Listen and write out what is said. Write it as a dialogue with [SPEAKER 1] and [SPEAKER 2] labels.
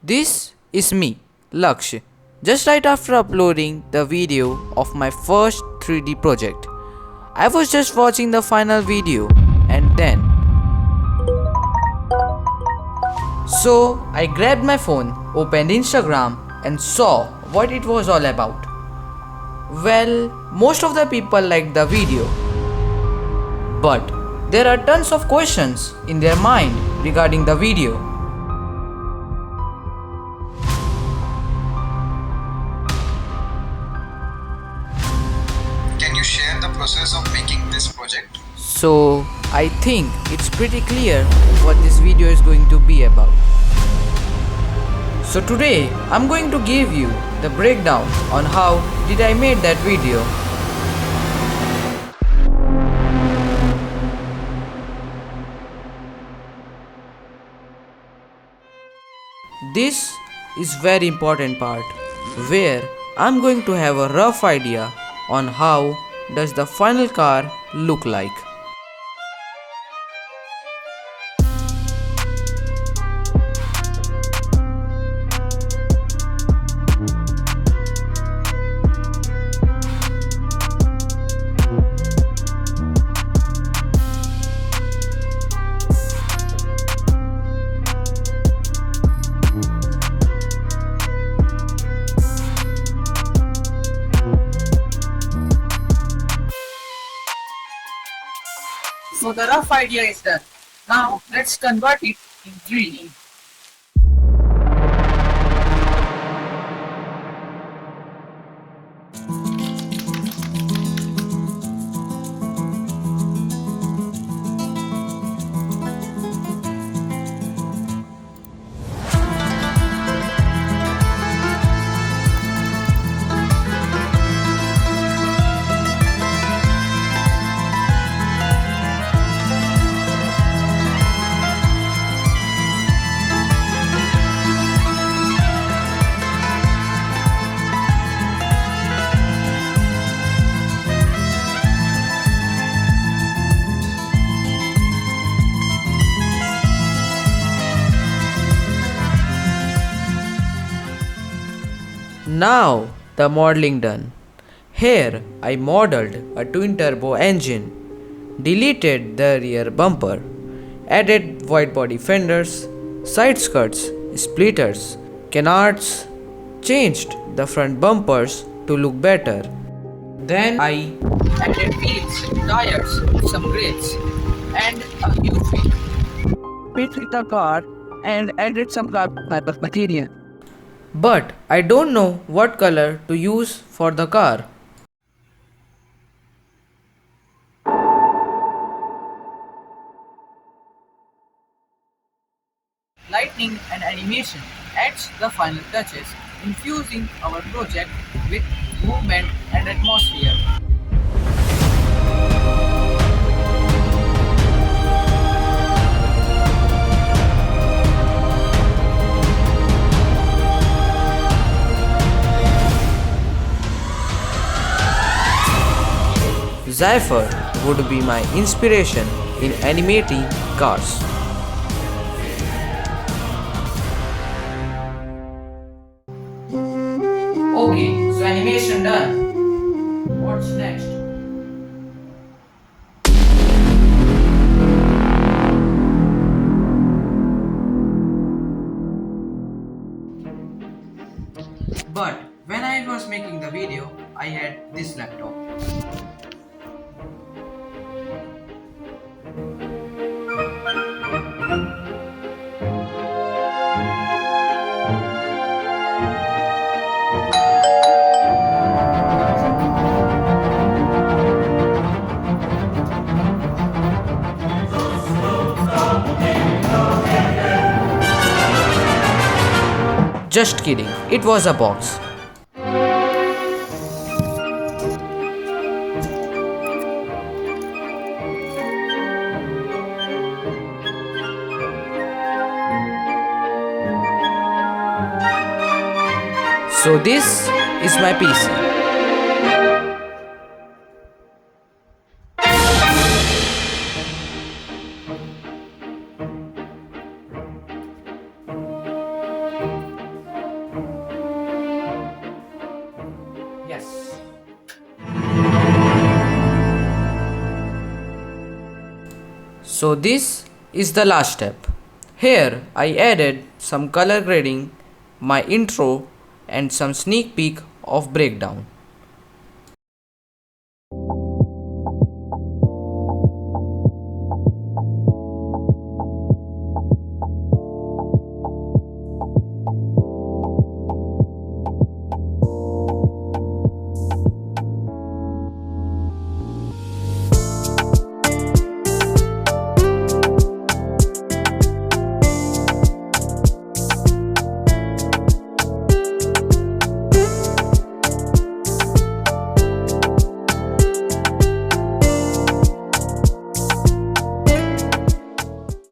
[SPEAKER 1] This is me, Lakshya, just right after uploading the video of my first 3D project. I was just watching the final video and then. So I grabbed my phone, opened Instagram and saw what it was all about. Well, most of the people liked the video, but there are tons of questions in their mind regarding the video.
[SPEAKER 2] Can you share the process of making this project?
[SPEAKER 1] So I think it's pretty clear what this video is going to be about. So today I'm going to give you the breakdown on how did I made that video. This is very important part where I'm going to have a rough idea on how does the final car look like.
[SPEAKER 3] So the rough idea is done. Now let's convert it in 3D.
[SPEAKER 1] Now the modeling done. Here I modeled a twin turbo engine, deleted the rear bumper, added wide body fenders, side skirts, splitters, canards, changed the front bumpers to look better. Then I
[SPEAKER 3] Added wheels, tires, some grids, and a huge wheel. Fit with the car and added some carbon fiber material.
[SPEAKER 1] but I don't know what color to use for the car.
[SPEAKER 3] Lighting and animation adds the final touches, infusing our project with movement and atmosphere.
[SPEAKER 1] Zephyr would be my inspiration in animating cars. Okay, so animation done. What's next? But when I was making the video, I had this laptop. Just kidding, it was a box. So this is my PC. So this is the last step. Here I added some color grading, my intro and some sneak peek of breakdown.